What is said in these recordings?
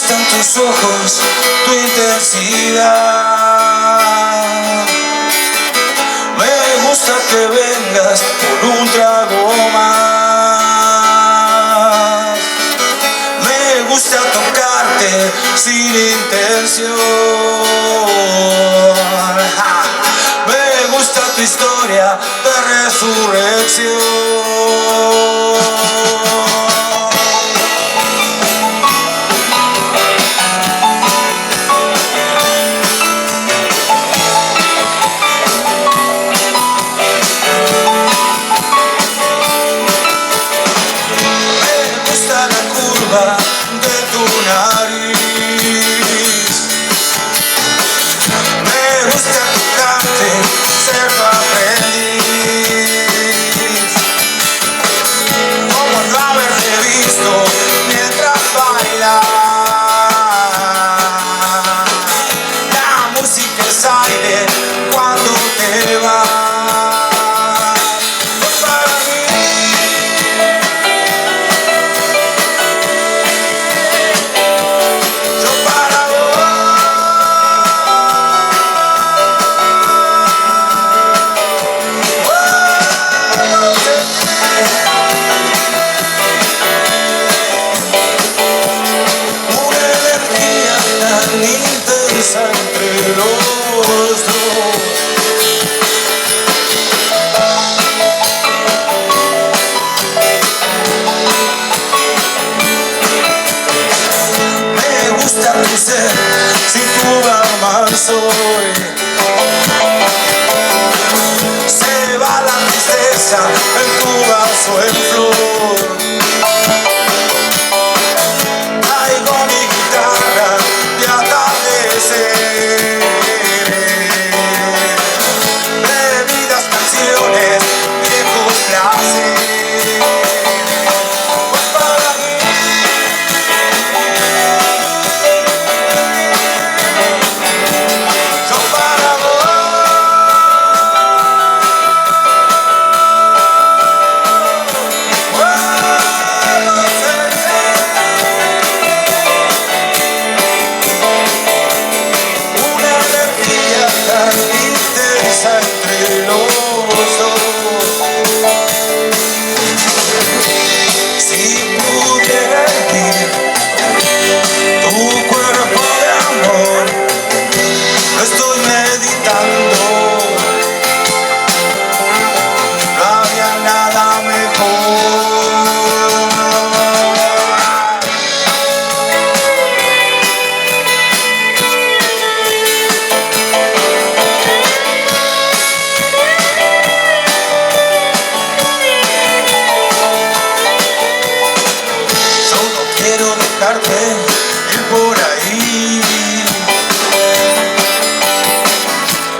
gustan tus ojos, tu intensidad. Me gusta que vengas por un trago más. Me gusta tocarte sin intención. Me gusta tu historia de resurrección. De tu nariz, me gusta tocarte, ser tu aprendiz, como no haberte visto mientras bailas. La música es aire cuando te vas. Entre los dos, me gusta tu ser, si tu mal soy. Se va la tristeza en tu vaso en flor. Traigo mi guitarra de bebidas, canciones, viejos placeres. Pues para mí, yo para vos. Entre los dos, si pudiera elegir tu cuerpo de amor, lo estoy meditando, no había nada mejor. Quiero dejarte ir por ahí,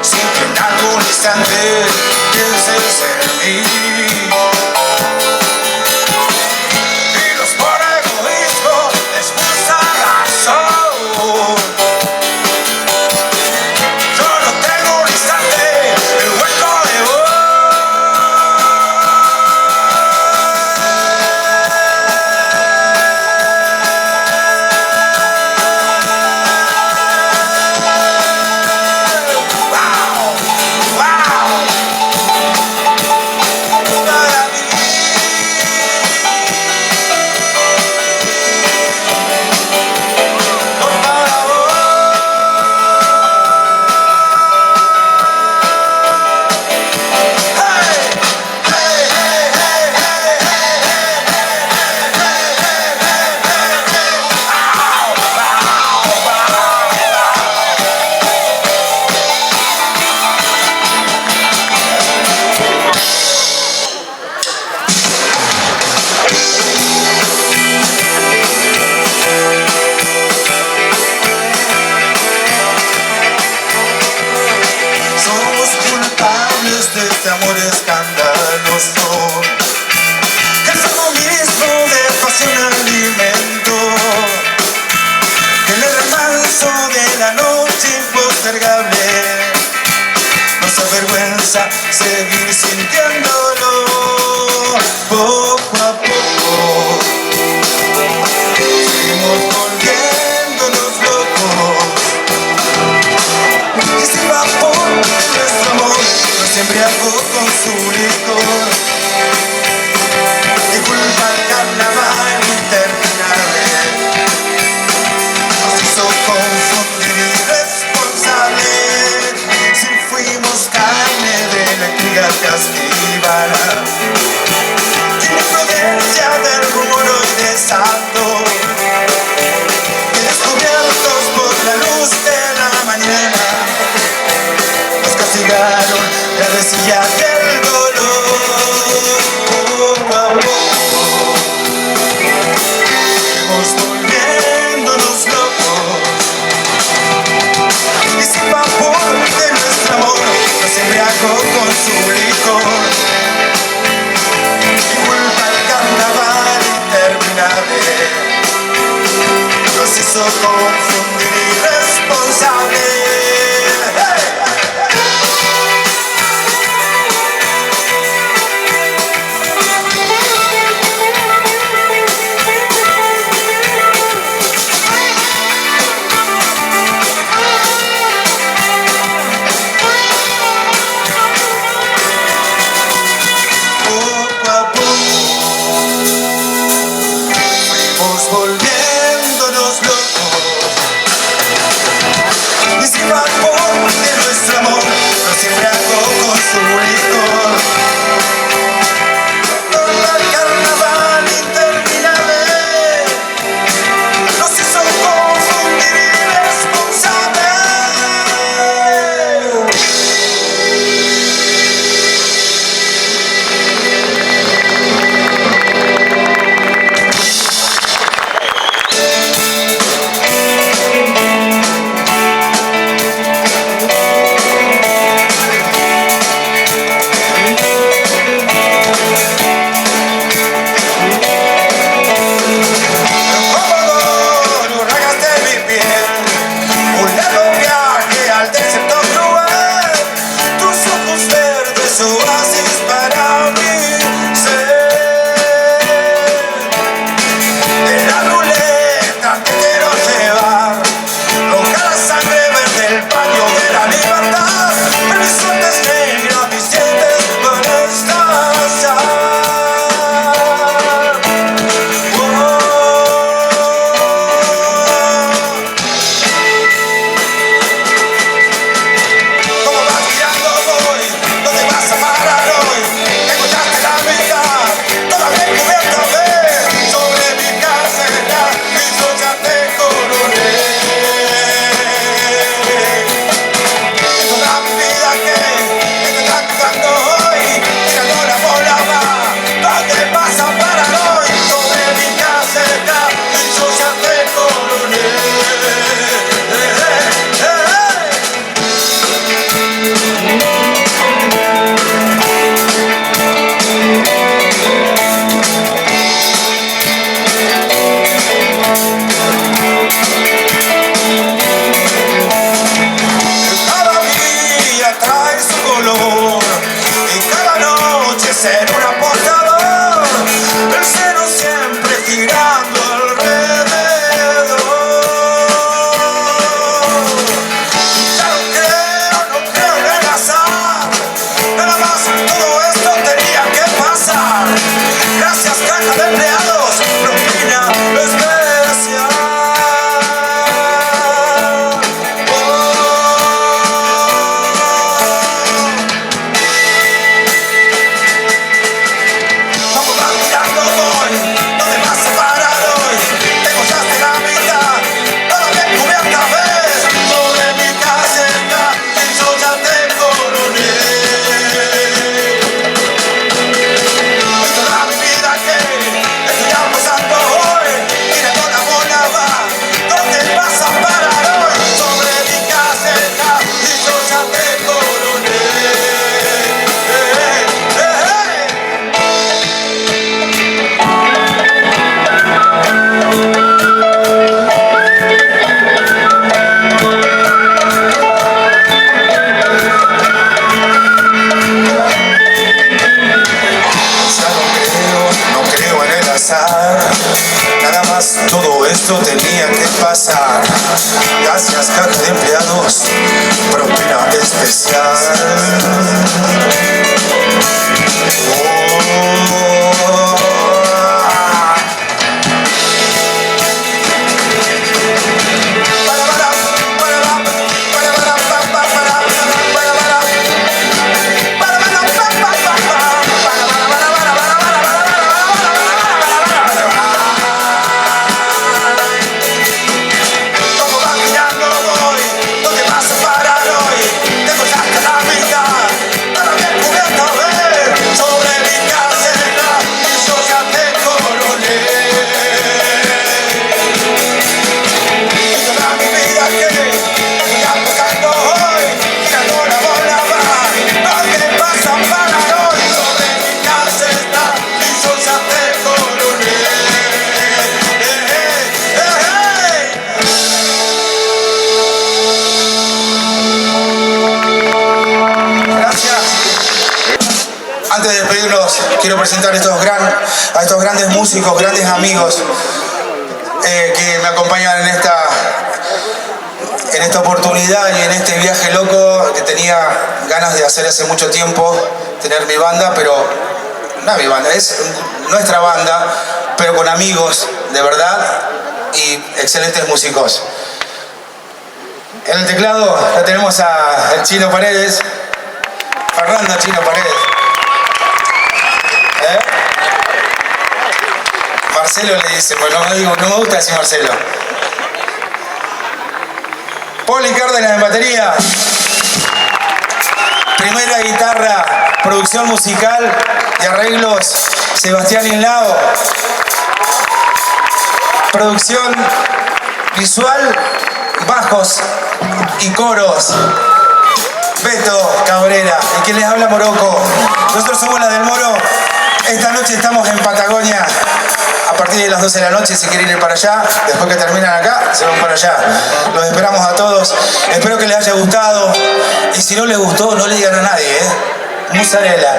sin que en algún instante pienses en mí. Y los por egoísmo les gusta razón. Yo no tengo un instante el hueco de vos. Este amor escandaloso, que es lo mismo de pasión alimento, que en el remanso de la noche impostergable nos avergüenza seguir sintiéndolo. Poco a poco fuimos volviendo confundir irresponsable. Poco a poco fuimos volviéndonos locos. Y si va porque nuestro amor no siempre algo con su licor. Todo el carnaval interminable nos hizo confundir irresponsable. Ser un apostador, el cero siempre girando alrededor. Ya no creo en el azar, nada más todo esto tenía que pasar. Gracias caja de empleados, propina especial. Nada más todo esto tenía que pasar. Gracias caja de empleados, propina especial. Tengo ya hasta la mitad, para bien cubierto, sobre mi caseta. quiero presentar a estos grandes músicos, grandes amigos que me acompañan en esta oportunidad y en este viaje loco que tenía ganas de hacer hace mucho tiempo, tener mi banda, pero no es mi banda, es nuestra banda, pero con amigos de verdad y excelentes músicos. En el teclado ya tenemos al Chino Paredes, Fernando Chino Paredes. Marcelo le dice, pues no me gusta decir Marcelo. Poli Cárdenas en batería. Primera guitarra, producción musical y arreglos, Sebastián Inlao. Producción visual, bajos y coros, Beto Cabrera. Y quien les habla, Morocco. Nosotros somos la del Moro. Esta noche estamos en Patagonia. A partir de las 12 de la noche, si quieren ir para allá, después que terminan acá, se van para allá. Los esperamos a todos. Espero que les haya gustado. Y si no les gustó, no le digan a nadie, Musarela.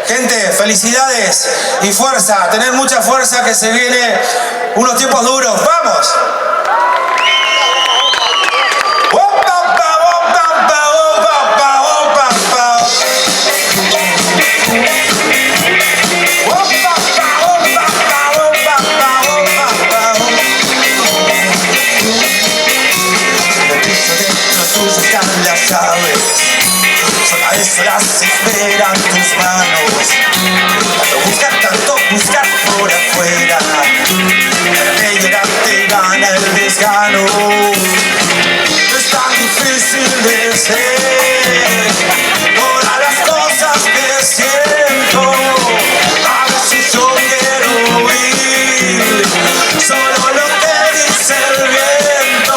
Gente, felicidades y fuerza. Tener mucha fuerza, que se viene unos tiempos duros. ¡Vamos! Las esperan tus manos. Tanto buscar por afuera, para que llegar te gana el desgano. Es tan difícil de ser todas las cosas que siento. A ver si yo quiero oír solo lo que dice el viento.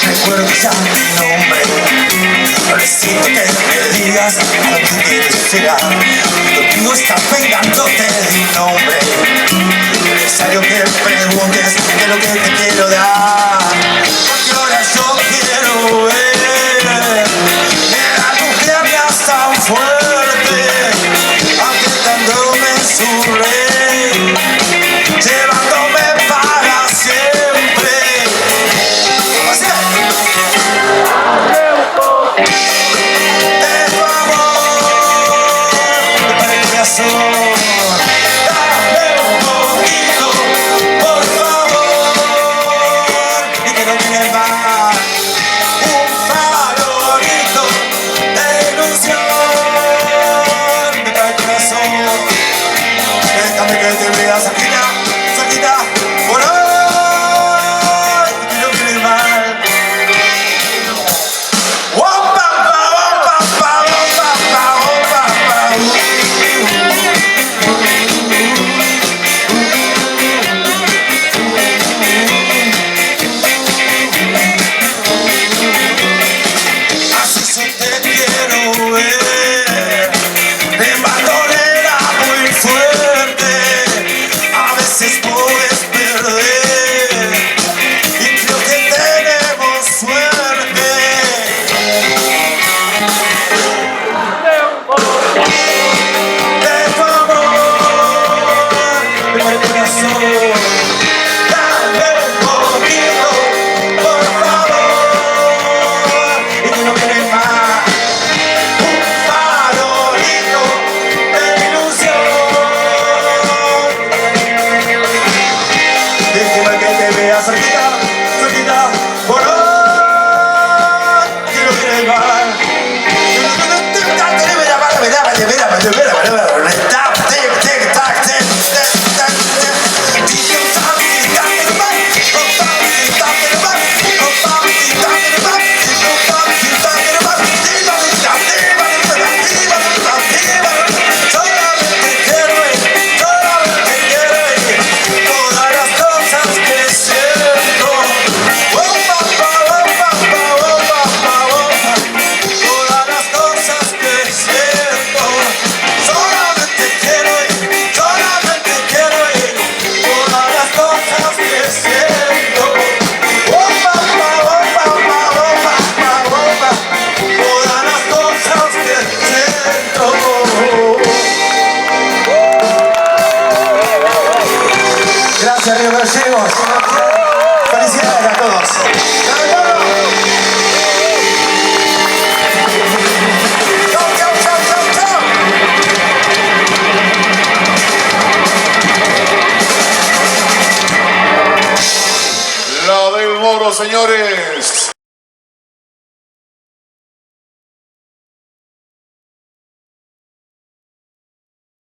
Recuerdo ya mi nombre, necesito que me digas a lo que quieres llegar. Contigo está pegando, te di nombre. Es necesario que preguntes qué es lo que te quiero dar. Porque ahora yo quiero ver a tus piernas tan fuerte, aprietándome en su red, llevándome para siempre. Dame un poquito, por favor. señores.